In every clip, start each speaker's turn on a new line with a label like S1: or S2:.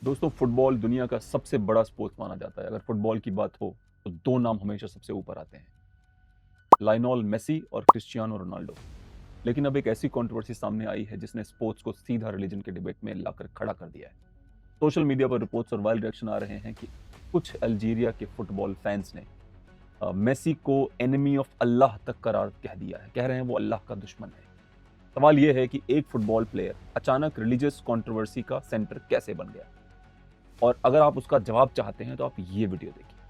S1: दोस्तों फुटबॉल दुनिया का सबसे बड़ा स्पोर्ट्स माना जाता है। अगर फुटबॉल की बात हो तो दो नाम हमेशा सबसे ऊपर आते हैं, लायनल मेसी और क्रिस्टियानो रोनाल्डो। लेकिन अब एक ऐसी कंट्रोवर्सी सामने आई है जिसने स्पोर्ट्स को सीधा रिलीजन के डिबेट में लाकर खड़ा कर दिया है। सोशल मीडिया पर रिपोर्ट्स और वाइल्ड रिएक्शन आ रहे हैं कि कुछ अल्जीरिया के फुटबॉल फैंस ने मेसी को एनिमी ऑफ अल्लाह तक करार कह दिया है। कह रहे हैं वो अल्लाह का दुश्मन है। सवाल यह है कि एक फुटबॉल प्लेयर अचानक रिलीजियस कंट्रोवर्सी का सेंटर कैसे बन गया, और अगर आप उसका जवाब चाहते हैं तो आप ये वीडियो देखिए।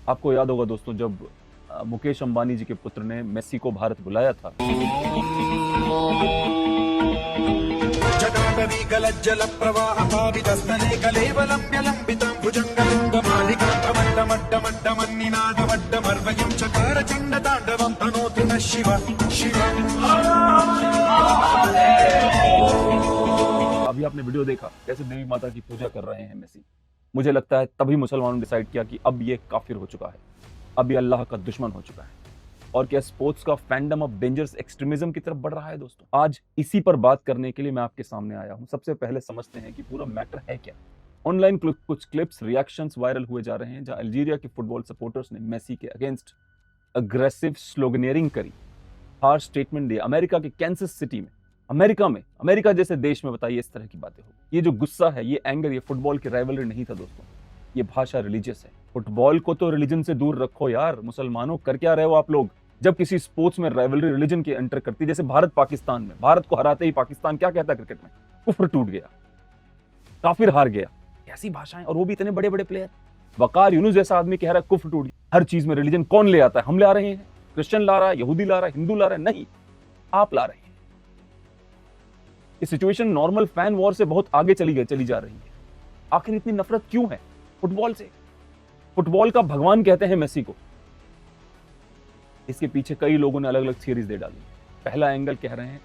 S1: आपको याद होगा दोस्तों, जब मुकेश अंबानी जी के पुत्र ने मेसी को भारत बुलाया था, अभी आपने वीडियो देखा कैसे देवी माता की पूजा कर रहे हैं मेसी। मुझे लगता है तभी मुसलमानों ने डिसाइड किया कि अब ये काफिर हो चुका है, अब ये अल्लाह का दुश्मन हो चुका है। और क्या स्पोर्ट्स का फैंडम अब डेंजरस एक्सट्रीमिज्म की तरफ बढ़ रहा है दोस्तों? आज इसी पर बात करने के लिए मैं आपके सामने आया हूं। सबसे पहले समझते हैं कि पूरा मैटर है क्या। ऑनलाइन कुछ क्लिप्स, रिएक्शंस वायरल हुए जा रहे हैं जहां अल्जीरिया के फुटबॉल सपोर्टर्स ने मेसी के अगेंस्ट अग्रेसिव स्लोगनियरिंग करी, हार्श स्टेटमेंट दिया। अमेरिका के कैंसस सिटी में, अमेरिका जैसे देश में बताइए इस तरह की बातें हो। ये जो गुस्सा है, ये एंगर, ये फुटबॉल की राइवलरी नहीं था दोस्तों, ये भाषा रिलीजियस है। फुटबॉल को तो रिलीजन से दूर रखो यार। मुसलमानों, कर क्या रहे हो आप लोग? जब किसी स्पोर्ट्स में राइवलरी रिलीजन के एंटर करती, जैसे भारत पाकिस्तान में, भारत को हराते ही पाकिस्तान क्या कहता है क्रिकेट में? कुफ्र टूट गया, काफिर हार गया। ऐसी भाषाएं, और वो भी इतने बड़े बड़े प्लेयर। वकार यूनुस जैसा आदमी कह रहा है कुफ्र टूट गया। हर चीज में रिलीजन कौन ले आता है? हम ले आ रहे हैं। क्रिश्चियन ला रहा है, यहूदी ला रहा है, हिंदू ला रहा है? नहीं, आप ला रहे हैं। ये सिचुएशन नॉर्मल फैन वॉर से बहुत आगे चली जा रही है। आखिर इतनी नफरत क्यों है फुटबॉल से? फुटबॉल का भगवान कहते हैं मेसी को। इसके पीछे कई लोगों ने अलग अलग थियरीज दे डाली। पहला एंगल कह रहे हैं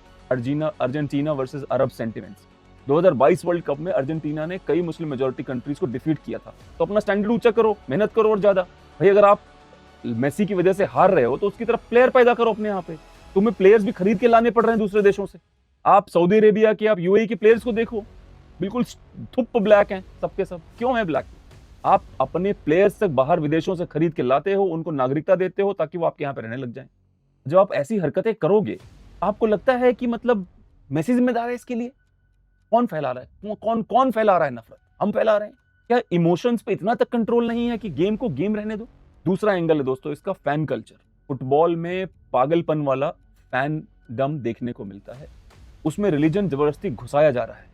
S1: अर्जेंटीना वर्सेस अरब सेंटिमेंट्स। 2022 वर्ल्ड कप में अर्जेंटीना ने कई मुस्लिम मेजोरिटी कंट्रीज को डिफीट किया था, तो अपना स्टैंडर्ड ऊंचा करो, मेहनत करो और ज्यादा। भाई अगर आप मेसी की वजह से हार रहे हो तो उसकी तरफ प्लेयर पैदा करो अपने यहाँ पे। तुम्हें प्लेयर्स भी खरीद के लाने पड़ रहे हैं दूसरे देशों से। आप सऊदी अरेबिया के, आप यूएई के प्लेयर्स को देखो, बिल्कुल थुप ब्लैक हैं सबके सब। क्यों है ब्लैक? आप अपने प्लेयर्स तक बाहर विदेशों से खरीद के लाते हो, उनको नागरिकता देते हो ताकि वो आपके यहाँ पे रहने लग जाएं। जब आप ऐसी हरकतें करोगे, आपको लगता है कि मतलब मेसी जिम्मेदार है इसके लिए? कौन फैला रहा है? कौन फैला रहा है नफरत? हम फैला रहे हैं क्या? इमोशंस पे इतना तक कंट्रोल नहीं है कि गेम को गेम रहने दो? दूसरा एंगल है दोस्तों इसका, फैन कल्चर। फुटबॉल में पागलपन वाला फैन डम देखने को मिलता है। उसमें रिलीजन जबरदस्ती घुसाया जा रहा है।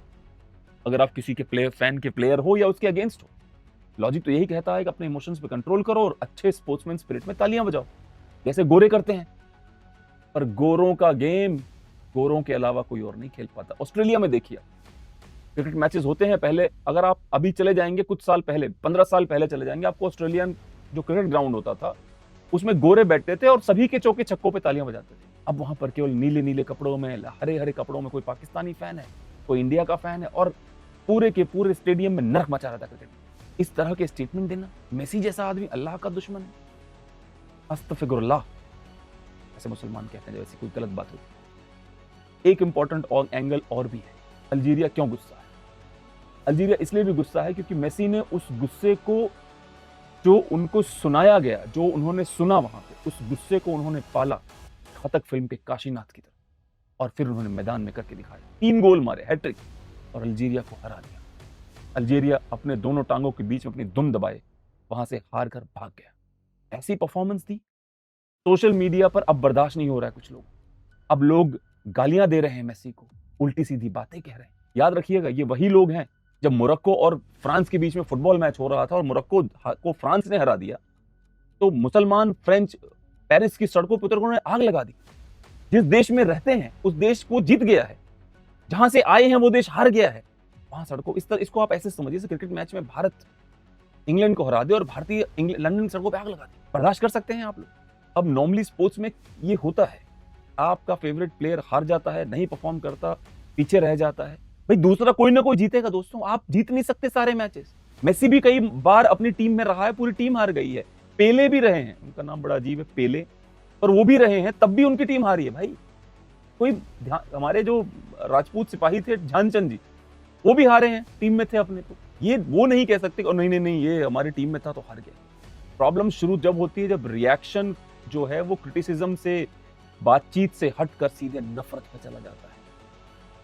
S1: अगर आप किसी के फैन के प्लेयर हो या उसके अगेंस्ट हो, लॉजिक तो यही कहता है कि अपने इमोशंस पे कंट्रोल करो और अच्छे स्पोर्ट्समैन स्पिरिट में तालियां बजाओ, जैसे गोरे करते हैं। पर गोरों का गेम गोरों के अलावा कोई और नहीं खेल पाता। ऑस्ट्रेलिया में देखिए, क्रिकेट मैचेस होते हैं। पहले अगर आप अभी चले जाएंगे, कुछ साल पहले, 15 साल पहले चले जाएंगे, आपको ऑस्ट्रेलियन जो क्रिकेट ग्राउंड होता था उसमें गोरे बैठते थे और सभी के चौके छक्कों पे तालियां बजाते थे। अब वहां पर केवल नीले नीले कपड़ों में, हरे हरे कपड़ों में कोई पाकिस्तानी फैन है, कोई इंडिया का फैन है, और पूरे के पूरे स्टेडियम में नरक मचा रहा था क्रिकेट। इस तरह के स्टेटमेंट देना, मेसी जैसा आदमी अल्लाह का दुश्मन है, अस्तगफिरुल्लाह, ऐसे मुसलमान कहते हैं, जैसे कोई गलत बात होती। एक इंपॉर्टेंट और एंगल और भी है। अल्जीरिया क्यों गुस्सा है? अल्जीरिया इसलिए भी गुस्सा है क्योंकि मेसी ने उस गुस्से को, जो उनको सुनाया गया, जो उन्होंने सुना वहां पे, उस गुस्से को उन्होंने पाला घातक फिल्म के काशीनाथ की तरह, और फिर उन्होंने मैदान में करके दिखाया। 3 गोल मारे, हैट्रिक, और अल्जीरिया को हरा दिया। अल्जीरिया अपने दोनों टांगों के बीच में अपनी दुम दबाए वहां से हार कर भाग गया। ऐसी परफॉर्मेंस दी। सोशल मीडिया पर अब बर्दाश्त नहीं हो रहा है कुछ लोग। अब लोग गालियां दे रहे हैं मेसी को, उल्टी सीधी बातें कह रहे हैं। याद रखिएगा, ये वही लोग हैं, जब मोरक्को और फ्रांस के बीच में फुटबॉल मैच हो रहा था और मोरक्को को फ्रांस ने हरा दिया, तो मुसलमान फ्रेंच पेरिस की सड़कों पर उतर उन्होंने आग लगा दी। जिस देश में रहते हैं उस देश को जीत गया है, जहां से आए हैं वो देश हार गया है, वहां सड़कों, इस तरह इसको आप ऐसे समझिए, क्रिकेट मैच में भारत इंग्लैंड को हरा दे और भारतीय लंदन की सड़कों पे आग लगा दी। बर्दाश्त कर सकते हैं आप लोग? अब नॉर्मली स्पोर्ट्स में ये होता है, आपका फेवरेट प्लेयर हार जाता है, नहीं परफॉर्म करता, पीछे रह जाता है, भाई दूसरा कोई ना कोई जीतेगा दोस्तों। आप जीत नहीं सकते सारे मैचेस। मेसी भी कई बार अपनी टीम में रहा है, पूरी टीम हार गई है। पेले भी रहे हैं, उनका नाम बड़ा अजीब है, पेले, पर वो भी रहे हैं, तब भी उनकी टीम हारी है भाई। कोई ध्यान, हमारे जो राजपूत सिपाही थे ध्यानचंद जी, वो भी हारे हैं, टीम में थे अपने। तो ये वो नहीं कह सकते कि नहीं नहीं नहीं ये हमारी टीम में था तो हार गया। प्रॉब्लम शुरू जब होती है जब रिएक्शन जो है वो क्रिटिसिज्म से, बातचीत से हटकर सीधे नफरत पे चला जाता है।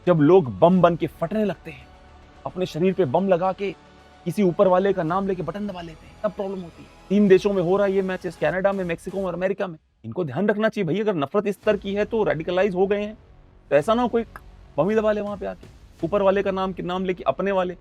S1: जब लोग बम बन के फटने लगते हैं, अपने शरीर पे बम लगा के किसी ऊपर वाले का नाम लेके बटन दबा लेते हैं, तब प्रॉब्लम होती है। 3 देशों में हो रहा है ये मैचेस, कनाडा में, मेक्सिको और अमेरिका में। इनको ध्यान रखना चाहिए भाई, अगर नफरत इस स्तर की है तो रेडिकलाइज हो गए हैं, तो ऐसा ना हो कोई बम ही दबा ले वहां पे आके, ऊपर वाले का नाम लेके अपने वाले।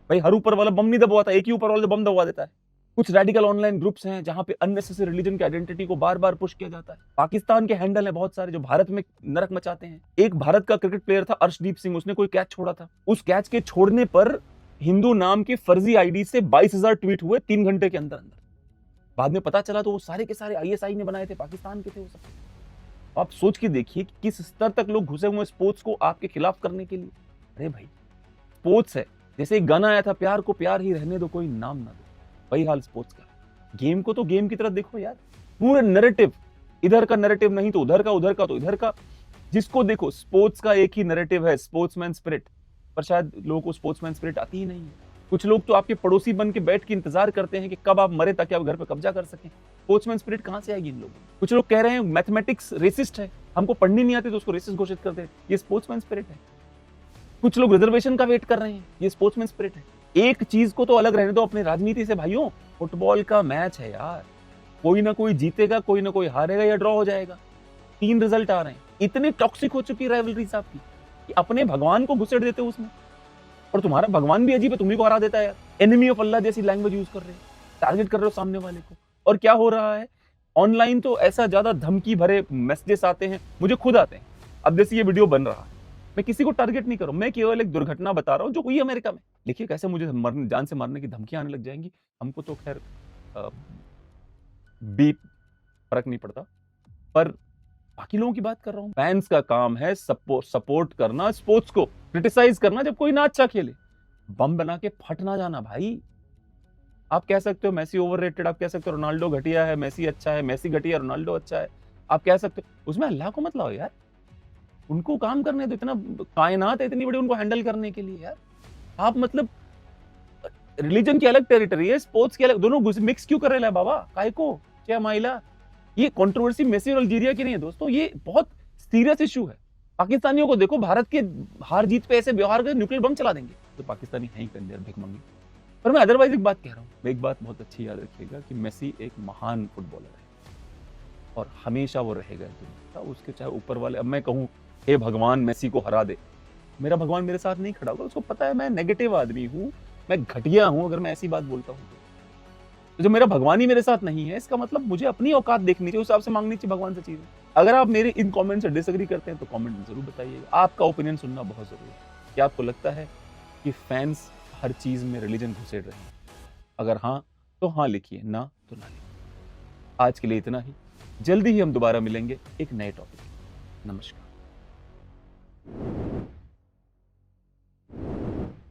S1: भाई हर ऊपर वाला बम नहीं दबवाता, एक ही ऊपर वाला बम दबवा देता है। कुछ रेडिकल ऑनलाइन ग्रुप्स हैं जहां पे अननेसेसरी रिलीजन की आइडेंटिटी को बार बार पुश किया जाता है। पाकिस्तान के हैंडल हैं बहुत सारे जो भारत में नरक मचाते हैं। एक भारत का क्रिकेट प्लेयर था अर्शदीप सिंह, उसने कोई कैच छोड़ा था, उस कैच के छोड़ने पर हिंदू नाम के फर्जी आईडी से 22,000 ट्वीट हुए 3 घंटे के अंदर अंदर। बाद में पता चला तो वो सारे के सारे आईएसआई ने बनाए थे, पाकिस्तान के थे वो सब। आप सोच के देखिए कि किस स्तर तक लोग घुसे हुए स्पोर्ट्स को आपके खिलाफ करने के लिए। अरे भाई स्पोर्ट्स है, जैसे एक गाना आया था, प्यार को प्यार ही रहने दो कोई नाम ना दो, वही हाल स्पोर्ट्स का। गेम को तो गेम की तरह देखो यार, पूरे नैरेटिव, इधर का नैरेटिव नहीं तो उधर का तो इधर का, जिसको देखो स्पोर्ट्स का एक ही नैरेटिव है, स्पोर्ट्समैन स्पिरिट। पर शायद लोगों को स्पोर्ट्समैन स्पिरिट आती ही नहीं है। कुछ लोग तो आपके पड़ोसी बन के बैठ के इंतजार करते हैं कि कब आप मरे ताकि आप घर पे कब्जा कर सकें। स्पोर्ट्समैन स्पिरिट कहां से आएगी इन लोगों को? कुछ लोग कह रहे हैं मैथमेटिक्स रेसिस्ट है, हमको पढ़नी नहीं आती तो उसको रेसिस्ट घोषित कर दे, ये स्पोर्ट्समैन स्पिरिट है। कुछ लोग रिजर्वेशन का वेट कर रहे हैं, ये स्पोर्ट्समैन स्पिरिट है। एक चीज को तो अलग रहने दो अपनी राजनीति से भाइयों, फुटबॉल का मैच है यार, कोई ना कोई जीतेगा, कोई ना कोई हारेगा या ड्रॉ हो जाएगा। 3 रिजल्ट आ रहे हैं, इतनी टॉक्सिक हो चुकी राइवलरीज आपकी कि अपने भगवान को घुसेड़ देते हो उसमें। और तुम्हारा भगवान भी अजीब है, तुम्ही को हरा देता है यार। एनिमी ऑफ अल्लाह जैसी लैंग्वेज यूज कर रहे हैं, टारगेट कर रहे हो सामने वाले को। और क्या हो रहा है ऑनलाइन, तो ऐसा ज्यादा धमकी भरे मैसेजेस आते हैं, मुझे खुद आते हैं। अब जैसे ये वीडियो बन रहा है, मैं किसी को टारगेट नहीं कर रहा हूं, मैं केवल एक दुर्घटना बता रहा हूं जो हुई है अमेरिका में। देखिए कैसे मुझे जान से मारने की धमकियां आने लग जाएंगी। हमको तो खैर भी फर्क नहीं पड़ता, पर बाकी लोगों की बात कर रहा हूं। फैंस का काम है सपोर्ट करना, स्पोर्ट्स को क्रिटिसाइज करना जब कोई ना अच्छा खेले, बम बना के फट ना जाना भाई। आप कह सकते हो मेसी ओवररेटेड, आप कह सकते हो रोनाल्डो घटिया है, मेसी अच्छा है, मेसी घटिया, रोनाल्डो अच्छा है, आप कह सकते हो। उसमें अल्लाह को मत लाओ यार, उनको काम करने दो, इतना कायनात है इतनी बड़ी उनको हैंडल करने के लिए यार। आप मतलब रिलीजन की अलग टेरिटरी है, स्पोर्ट्स की अलग, दोनों मिक्स क्यों कर रहे हैं बाबा? काय को क्या माइला? ये कंट्रोवर्सी मेसी और अल्जीरिया की नहीं है दोस्तों, ये बहुत सीरियस इशू है। पाकिस्तानियों को देखो, भारत के हार जीत पे ऐसे व्यवहार कर न्यूक्लियर बम चला देंगे, तो पाकिस्तानी है ही कंजर भिखमंगे। पर मैं अदरवाइज एक बात कह रहा हूँ, एक बात बहुत अच्छी याद रखिएगा कि मेसी एक महान फुटबॉलर है और हमेशा वो रहेगा दुनिया, उसके चाहे ऊपर वाले, अब मैं कहूँ हे भगवान मेसी को हरा दे, मेरा भगवान मेरे साथ नहीं खड़ा होगा। उसको पता है मैं नेगेटिव आदमी हूँ, मैं घटिया हूँ, अगर मैं ऐसी बात बोलता हूँ तो जो मेरा भगवान ही मेरे साथ नहीं है, इसका मतलब मुझे अपनी औकात देखनी चाहिए, उस हिसाब से मांगनी चाहिए भगवान से चीजें। अगर आप मेरे इन कमेंट से डिसएग्री करते हैं तो कमेंट में जरूर बताइएगा, आपका ओपिनियन सुनना बहुत जरूरी है। क्या आपको लगता है कि फैंस हर चीज में रिलीजन घुसेड़ रहे हैं? अगर हाँ तो हाँ लिखिए, ना तो ना लिखिए। आज के लिए इतना ही, जल्दी ही हम दोबारा मिलेंगे एक नए टॉपिक। नमस्कार।